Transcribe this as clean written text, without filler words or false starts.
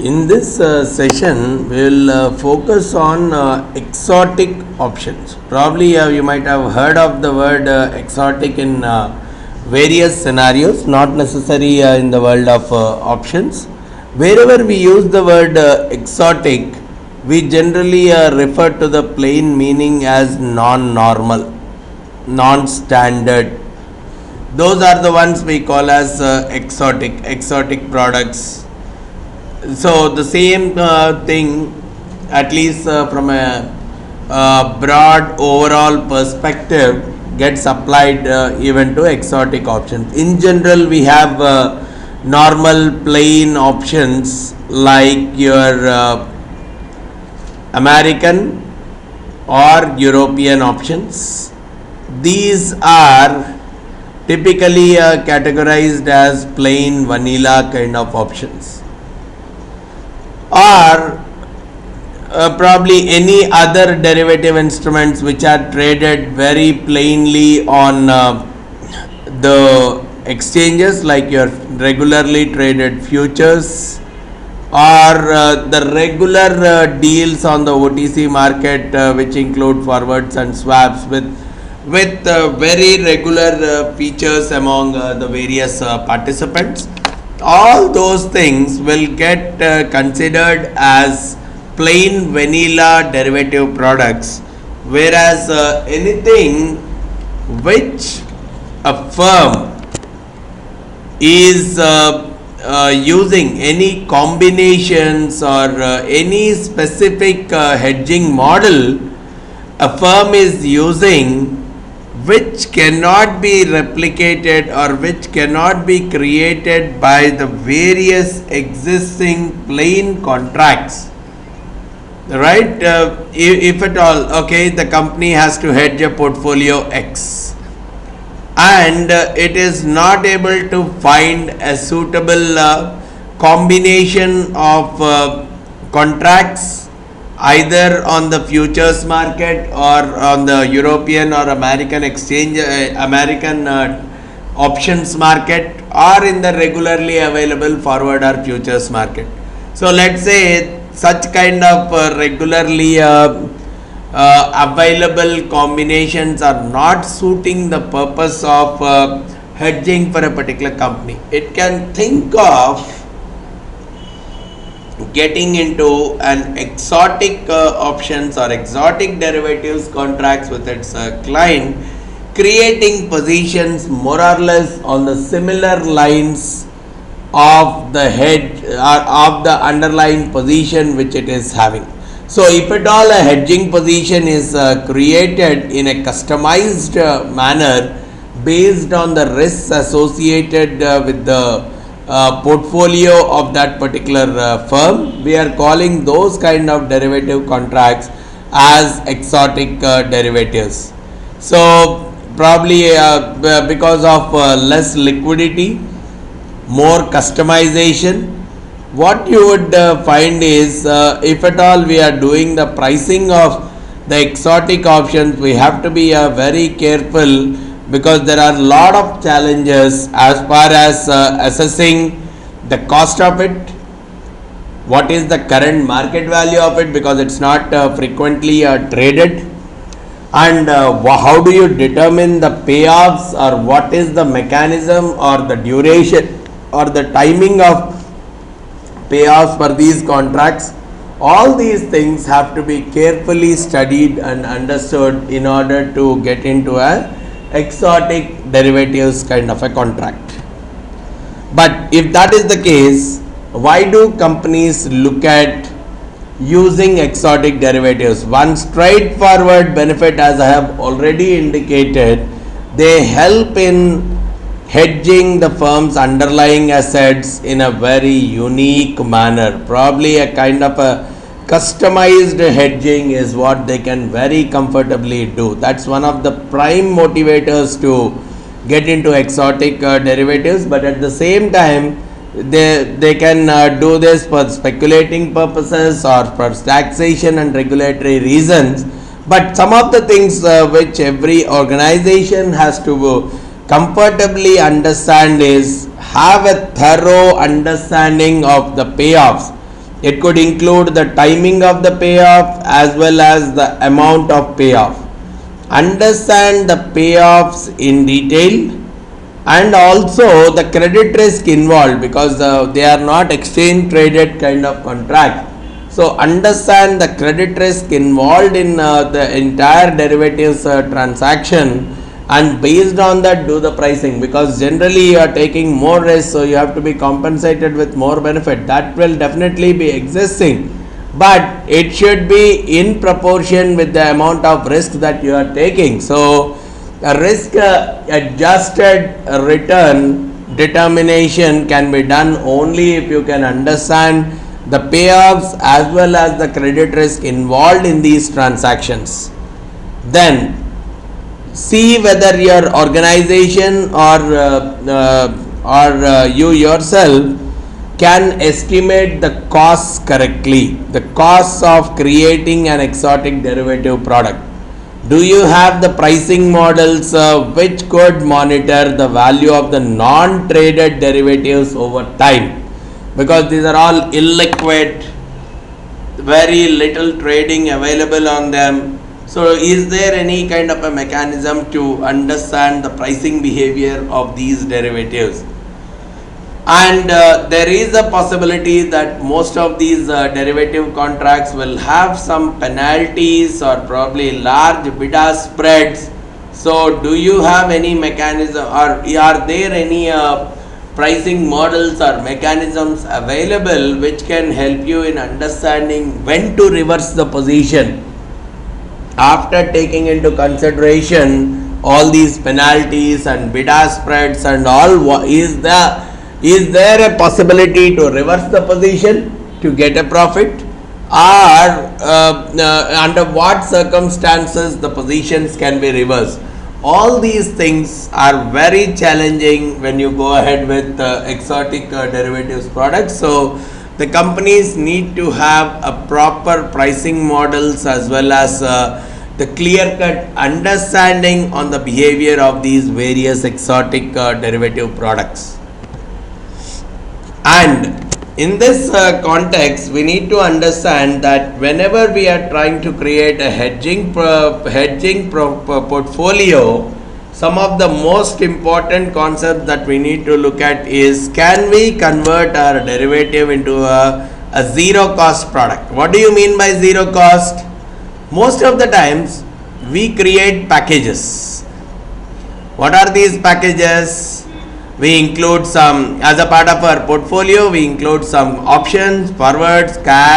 In this session, we will focus on exotic options. Probably you might have heard of the word exotic in various scenarios, not necessary in the world of options. Wherever we use the word exotic, we generally refer to the plain meaning as non normal, non standard. Those are the ones we call as exotic products. So the same thing, at least from a broad overall perspective, gets applied even to exotic options. In general, we have normal plain options like your American or European options. These are typically categorized as plain vanilla kind of options, or probably any other derivative instruments which are traded very plainly on the exchanges, like your regularly traded futures or the regular deals on the OTC market, which include forwards and swaps with very regular features among the various participants. All those things will get considered as plain vanilla derivative products, whereas anything which a firm is using any combinations or any specific hedging model a firm is using, which cannot be replicated or which cannot be created by the various existing plain contracts, right? If at all, okay, the company has to hedge a portfolio X and it is not able to find a suitable combination of contracts either on the futures market or on the European or American exchange, American options market, or in the regularly available forward or futures market. So let's say such kind of regularly available combinations are not suiting the purpose of hedging for a particular company. It can think of getting into an exotic options or exotic derivatives contracts with its client, creating positions more or less on the similar lines of the hedge or of the underlying position which it is having. So if at all a hedging position is created in a customized manner based on the risks associated with the portfolio of that particular firm, we are calling those kind of derivative contracts as exotic derivatives. So probably because of less liquidity, more customization, what you would find is if at all we are doing the pricing of the exotic options, we have to be very careful, because there are a lot of challenges as far as assessing the cost of it, what is the current market value of it, because it's not frequently traded, and how do you determine the payoffs, or what is the mechanism or the duration or the timing of payoffs for these contracts. All these things have to be carefully studied and understood in order to get into a exotic derivatives kind of a contract. But if that is the case, why do companies look at using exotic derivatives? One straightforward benefit, as I have already indicated, they help in hedging the firm's underlying assets in a very unique manner. Probably a kind of a customized hedging is what they can very comfortably do. That's one of the prime motivators to get into exotic derivatives. But at the same time, they can do this for speculating purposes or for taxation and regulatory reasons. But some of the things which every organization has to comfortably understand is have a thorough understanding of the payoffs It could include the timing of the payoff as well as the amount of payoff. Understand the payoffs in detail and also the credit risk involved, because they are not exchange traded kind of contract. So understand the credit risk involved in the entire derivatives transaction, and based on that do the pricing, because generally you are taking more risk, so you have to be compensated with more benefit. That will definitely be existing, but it should be in proportion with the amount of risk that you are taking. So a risk adjusted return determination can be done only if you can understand the payoffs as well as the credit risk involved in these transactions. Then see whether your organization or you yourself can estimate the costs correctly, the costs of creating an exotic derivative product. Do you have the pricing models which could monitor the value of the non-traded derivatives over time? Because these are all illiquid, very little trading available on them. So is there any kind of a mechanism to understand the pricing behavior of these derivatives? And there is a possibility that most of these derivative contracts will have some penalties or probably large bid-ask spreads. So do you have any mechanism, or are there any pricing models or mechanisms available which can help you in understanding when to reverse the position after taking into consideration all these penalties and bid-ask spreads and all? Is there a possibility to reverse the position to get a profit, or under what circumstances the positions can be reversed? All these things are very challenging when you go ahead with exotic derivatives products. So the companies need to have a proper pricing models as well as the clear-cut understanding on the behavior of these various exotic derivative products. And in this context, we need to understand that whenever we are trying to create a hedging portfolio, some of the most important concepts that we need to look at is, can we convert our derivative into a zero cost product? What do you mean by zero cost? Most of the times we create packages. What are these packages? We include some, as a part of our portfolio, we include some options, forwards, cash,